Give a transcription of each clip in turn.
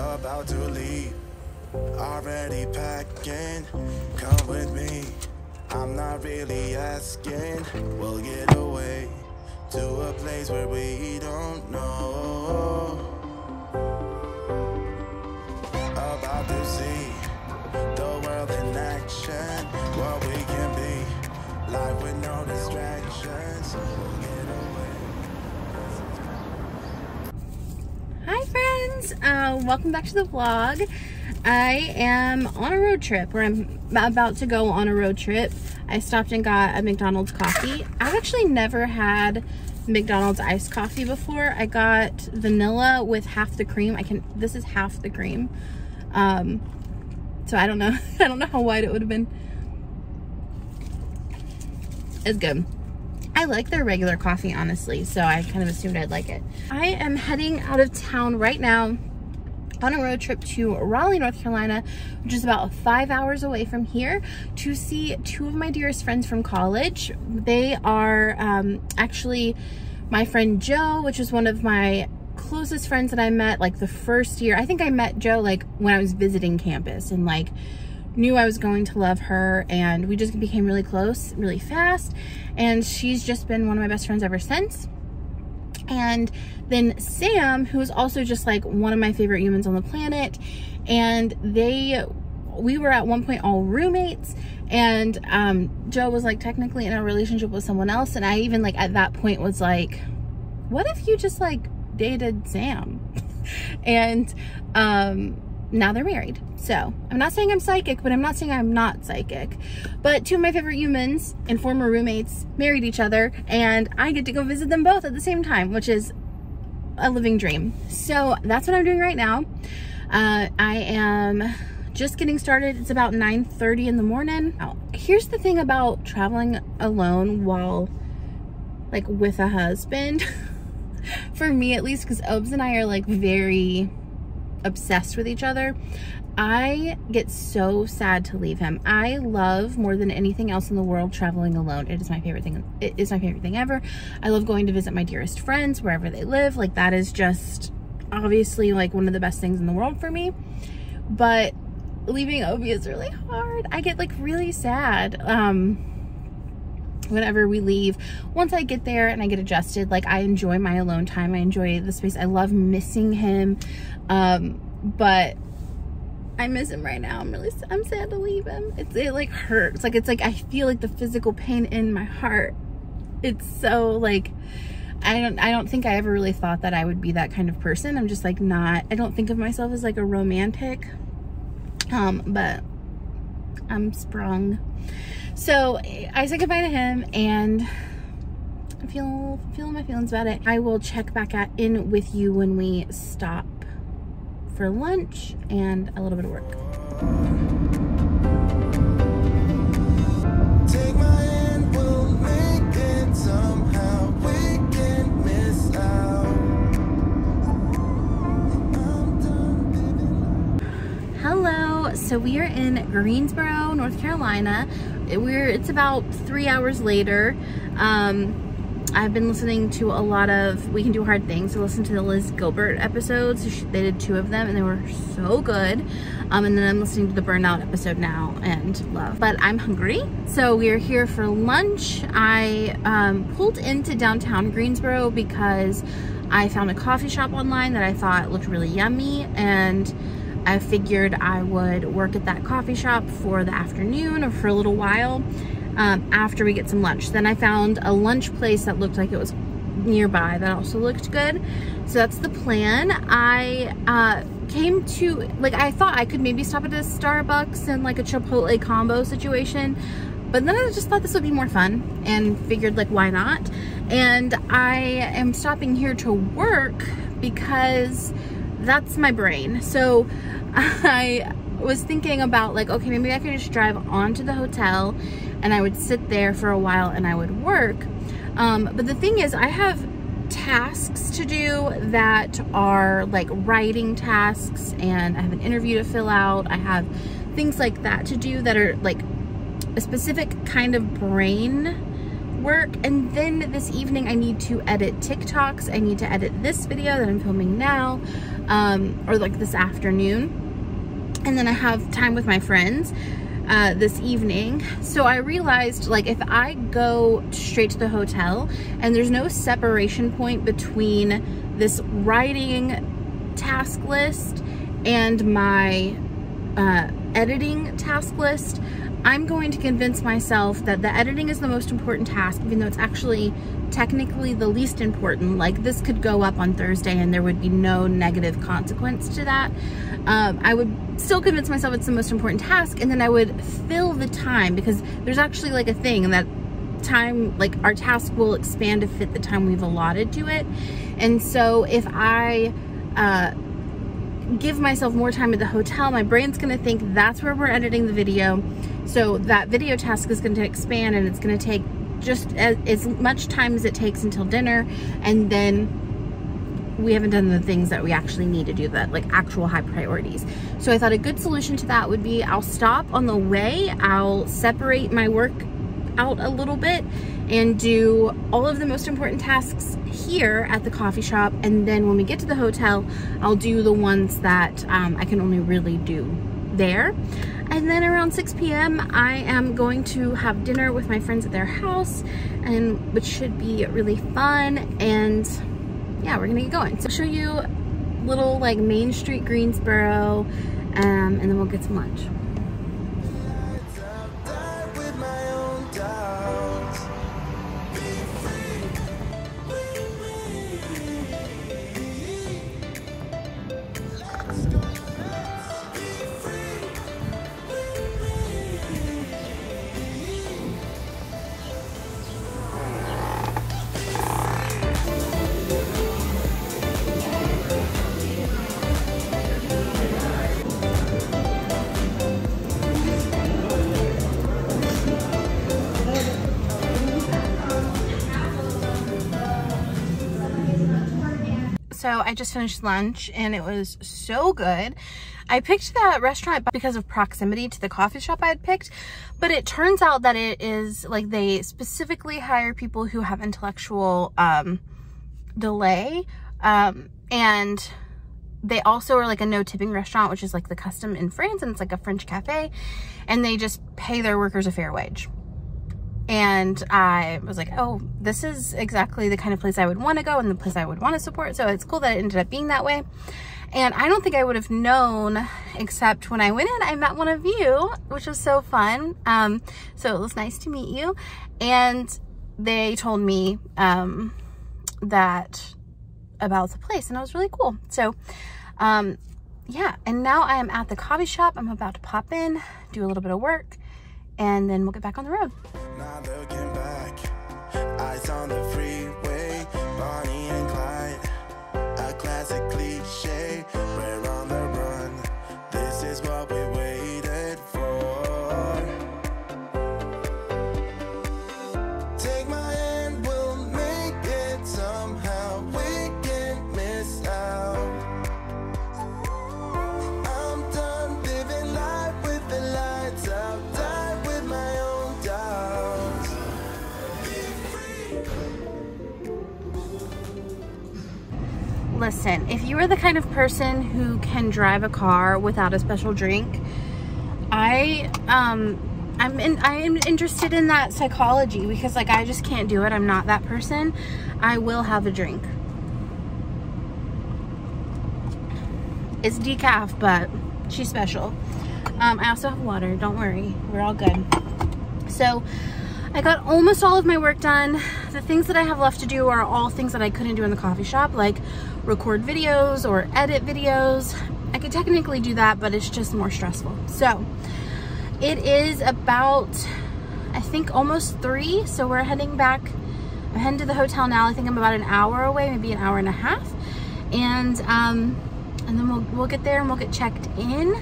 about to leave, already packing. Come with me, I'm not really asking. We'll get away to a place where we don't know. About to see the world in action, what we can be, life with no distractions. We'll get away. Hi friends, welcome back to the vlog. I am on a road trip, or I'm about to go on a road trip. I stopped and got a McDonald's coffee. I've actually never had McDonald's iced coffee before. I got vanilla with half the cream. This is half the cream. So I don't know. I don't know how wide it would have been. It's good. I like their regular coffee, honestly, so I kind of assumed I'd like it. I am heading out of town right now on a road trip to Raleigh, North Carolina, which is about 5 hours away from here, to see two of my dearest friends from college. They are actually my friend Joe, which is one of my closest friends that I met like the first year. I think I met Joe like when I was visiting campus and like knew I was going to love her, and we just became really close really fast, and she's just been one of my best friends ever since. And then Sam, who's also just like one of my favorite humans on the planet, and we were at one point all roommates, and Joe was like technically in a relationship with someone else, and I even like at that point was like, what if you just like dated Sam? And now they're married. So I'm not saying I'm psychic, but I'm not saying I'm not psychic. But two of my favorite humans and former roommates married each other, and I get to go visit them both at the same time, which is a living dream. So that's what I'm doing right now. I am just getting started. It's about 9:30 in the morning. Now, here's the thing about traveling alone while like with a husband, for me at least, because Obes and I are like very obsessed with each other. I get so sad to leave him. I love more than anything else in the world traveling alone. It is my favorite thing. It is my favorite thing ever. I love going to visit my dearest friends wherever they live. Like that is just obviously like one of the best things in the world for me. But leaving Obi is really hard. I get like really sad whenever we leave. Once I get there and I get adjusted, like I enjoy my alone time. I enjoy the space. I love missing him. But I miss him right now. I'm sad to leave him. It like hurts. Like it's like I feel like the physical pain in my heart. It's so like I don't think I ever really thought that I would be that kind of person. I'm just like not, I don't think of myself as like a romantic. But I'm sprung. So I said goodbye to him, and I'm feeling my feelings about it. I will check back in with you when we stop for lunch and a little bit of work. Take my hand, we'll make it somehow. We can miss out. Hello, so we are in Greensboro, North Carolina. It's about 3 hours later. I've been listening to a lot of We Can Do Hard Things. I listened to the Liz Gilbert episodes. They did 2 of them and they were so good. And then I'm listening to the Burnout episode now and love. But I'm hungry, so we are here for lunch. I pulled into downtown Greensboro because I found a coffee shop online that I thought looked really yummy, and I figured I would work at that coffee shop for the afternoon or for a little while after we get some lunch. Then I found a lunch place that looked like it was nearby that also looked good. So that's the plan. I came to, like, I thought I could maybe stop at a Starbucks and like a Chipotle combo situation, but then I just thought this would be more fun and figured like why not. And I am stopping here to work because that's my brain. So I was thinking about like, okay, maybe I could just drive on to the hotel and I would sit there for a while and I would work. But the thing is, I have tasks to do that are like writing tasks, and I have an interview to fill out. I have things like that to do that are like a specific kind of brain work. And then this evening I need to edit TikToks. I need to edit this video that I'm filming now. or like this afternoon. And then I have time with my friends this evening. So I realized, like, if I go straight to the hotel and there's no separation point between this writing task list and my editing task list, I'm going to convince myself that the editing is the most important task, even though it's actually technically the least important. Like, this could go up on Thursday and there would be no negative consequence to that. I would still convince myself it's the most important task, and then I would fill the time, because there's actually like a thing, and that time, like, our task will expand to fit the time we've allotted to it. And so if I give myself more time at the hotel, my brain's gonna think that's where we're editing the video. So that video task is gonna expand, and it's gonna take just as much time as it takes until dinner, and then we haven't done the things that we actually need to do, that like actual high priorities. So I thought a good solution to that would be, I'll stop on the way, I'll separate my work out a little bit and do all of the most important tasks here at the coffee shop, and then when we get to the hotel, I'll do the ones that I can only really do there. And then around 6 p.m. I am going to have dinner with my friends at their house, and which should be really fun. And yeah, we're gonna get going. So I'll show you little like Main Street Greensboro, and then we'll get some lunch. So I just finished lunch and it was so good. I picked that restaurant because of proximity to the coffee shop I had picked, but it turns out that it is like they specifically hire people who have intellectual delay, and they also are like a no tipping restaurant, which is like the custom in France, and it's like a French cafe, and they just pay their workers a fair wage. And I was like, oh, this is exactly the kind of place I would want to go and the place I would want to support. So it's cool that it ended up being that way. And I don't think I would have known, except when I went in, I met one of you, which was so fun. So it was nice to meet you. And they told me that about the place, and it was really cool. So yeah, and now I am at the coffee shop. I'm about to pop in, do a little bit of work, and then we'll get back on the road. Not looking back, eyes on the freeway, Bonnie and Clyde, a classic cliche, we're on the run, this is what we waited for. Take my hand, we'll make it somehow, we can't miss out. I'm done living life with the lights out. Listen, if you are the kind of person who can drive a car without a special drink, I am interested in that psychology, because like I just can't do it. I'm not that person. I will have a drink. It's decaf, but she's special. I also have water, don't worry, we're all good. So I got almost all of my work done. The things that I have left to do are all things that I couldn't do in the coffee shop, like record videos or edit videos. I could technically do that, but it's just more stressful. So it is about, I think, almost 3. So we're heading back. I'm heading to the hotel now. I think I'm about an hour away, maybe an hour and a half. And then we'll get there and we'll get checked in,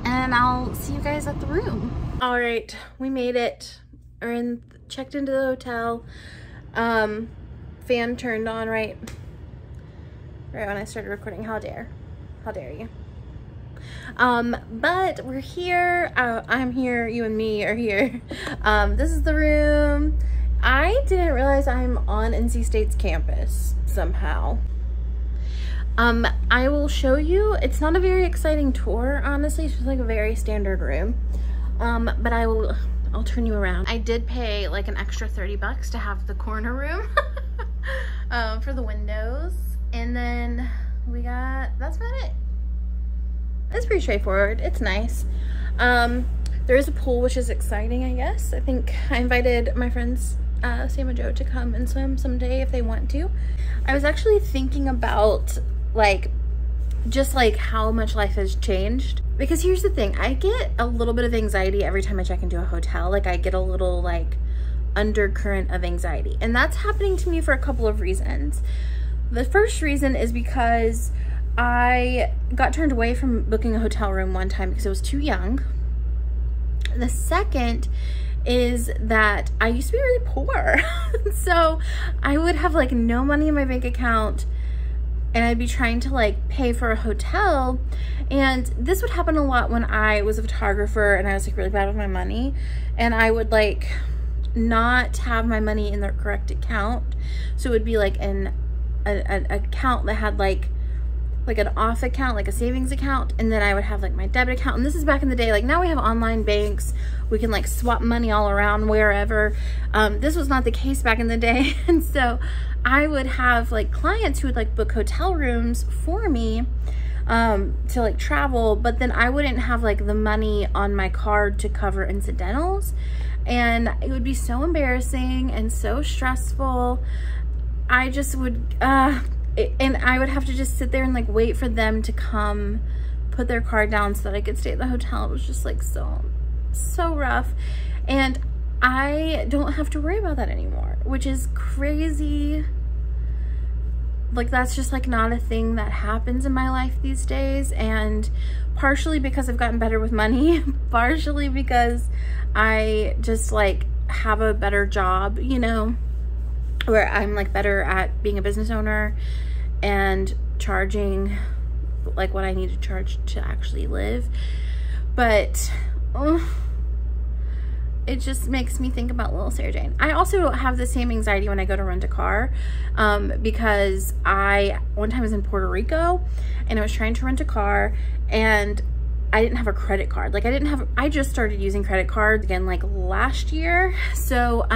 and I'll see you guys at the room. All right, we made it. We're checked into the hotel. Fan turned on right when I started recording. How dare you? But we're here. I'm here, you and me are here. This is the room. I didn't realize I'm on NC State's campus somehow. I will show you. It's not a very exciting tour, honestly. It's just like a very standard room. But I'll turn you around. I did pay like an extra 30 bucks to have the corner room for the windows. And then that's about it. It's pretty straightforward. It's nice. There is a pool, which is exciting, I guess. I think I invited my friends Sam and Joe to come and swim someday if they want to. I was actually thinking about like just like how much life has changed, because here's the thing, I get a little bit of anxiety every time I check into a hotel. Like I get a little like undercurrent of anxiety, and that's happening to me for a couple of reasons. The first reason is because I got turned away from booking a hotel room one time because I was too young. The second is that I used to be really poor. So I would have like no money in my bank account, and I'd be trying to like pay for a hotel. And this would happen a lot when I was a photographer and I was like really bad with my money, and I would like not have my money in the correct account. So it would be like an account that had like an off account, like a savings account, and then I would have like my debit account. And this is back in the day. Like now we have online banks, we can like swap money all around wherever. This was not the case back in the day. And so I would have like clients who would like book hotel rooms for me to like travel, but then I wouldn't have like the money on my card to cover incidentals, and it would be so embarrassing and so stressful. I just would and I would have to just sit there and like wait for them to come put their card down so that I could stay at the hotel. It was just like so rough. And I don't have to worry about that anymore, which is crazy. Like that's just like not a thing that happens in my life these days. And partially because I've gotten better with money, partially because I just like have a better job, you know, where I'm like better at being a business owner and charging like what I need to charge to actually live. But it just makes me think about little Sarah Jane. I also have the same anxiety when I go to rent a car, because one time I was in Puerto Rico and I was trying to rent a car, and I didn't have a credit card. Like I just started using credit cards again like last year. So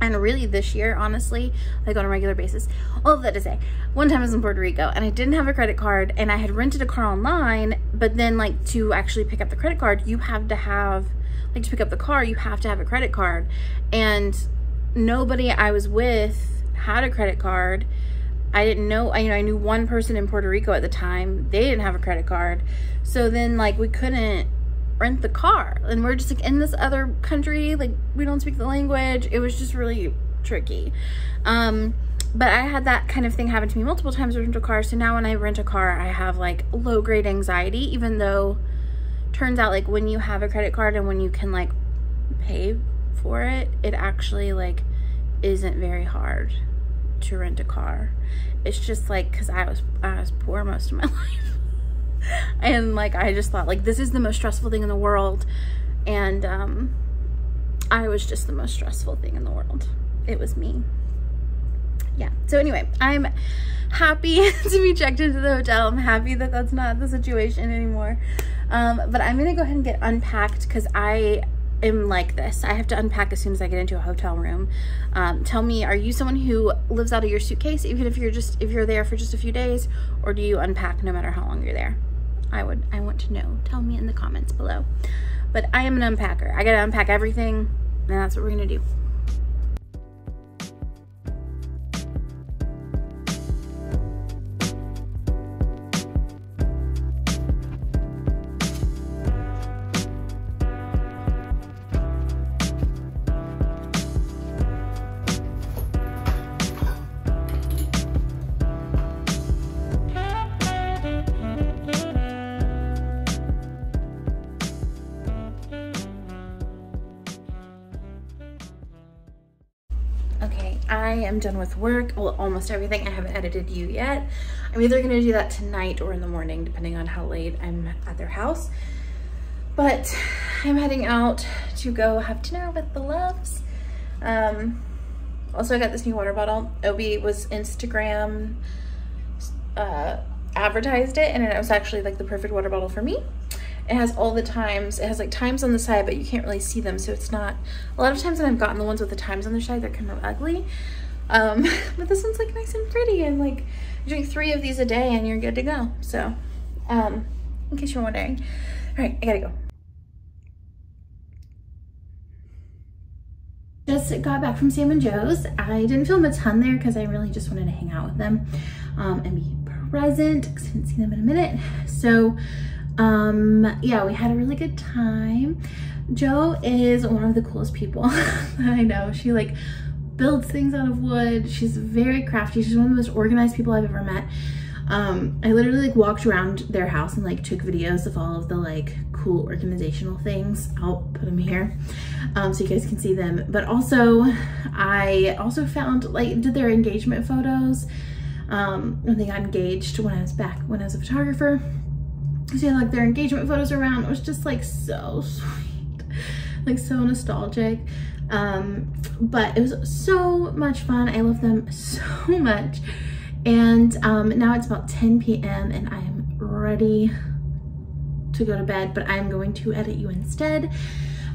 and really this year, honestly, like on a regular basis. All of that to say, one time I was in Puerto Rico and I didn't have a credit card, and I had rented a car online, but then like to actually pick up the credit card, you have to have, like to pick up the car, you have to have a credit card. And nobody I was with had a credit card. I didn't know, I knew one person in Puerto Rico at the time. They didn't have a credit card. So then like we couldn't rent the car, and we're just like in this other country, like we don't speak the language. It was just really tricky. But I had that kind of thing happen to me multiple times with rental cars. So now when I rent a car, I have like low grade anxiety, even though turns out like when you have a credit card and when you can like pay for it, it actually like isn't very hard to rent a car. It's just like because I was poor most of my life. And like I just thought like this is the most stressful thing in the world, and I was just the most stressful thing in the world. It was me. Yeah, so anyway, I'm happy to be checked into the hotel. I'm happy that that's not the situation anymore. But I'm gonna go ahead and get unpacked because I am like this. I have to unpack as soon as I get into a hotel room. Tell me, are you someone who lives out of your suitcase even if you're there for just a few days, or do you unpack no matter how long you're there? I want to know. Tell me in the comments below. But I am an unpacker. I gotta unpack everything, and that's what we're gonna do. I am done with work. Well, almost everything. I haven't edited you yet. I'm either gonna do that tonight or in the morning, depending on how late I'm at their house. But I'm heading out to go have dinner with the loves. Also, I got this new water bottle. Obi was Instagram advertised it, and it was actually like the perfect water bottle for me. It has all the times. It has like times on the side, but you can't really see them, so it's not, a lot of times when I've gotten the ones with the times on the side, they're kind of ugly. But this one's like nice and pretty, and like you drink 3 of these a day and you're good to go. So in case you're wondering. All right, I gotta go. Just got back from Sam and Joe's. I didn't film a ton there because I really just wanted to hang out with them and be present because I didn't see them in a minute. So yeah, we had a really good time. Joe is one of the coolest people that I know. She like builds things out of wood. She's very crafty. She's one of the most organized people I've ever met. I literally like walked around their house and like took videos of all of the like cool organizational things. I'll put them here so you guys can see them. But also I also found like did their engagement photos when they got engaged when I was a photographer. So yeah, like their engagement photos around. It was just like so sweet, like so nostalgic. But it was so much fun. I love them so much. And now it's about 10 p.m. and I am ready to go to bed, but I'm going to edit you instead.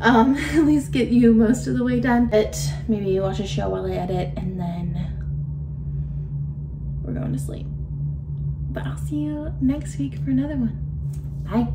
At least get you most of the way done. But maybe watch a show while I edit, and then we're going to sleep. But I'll see you next week for another one. Bye.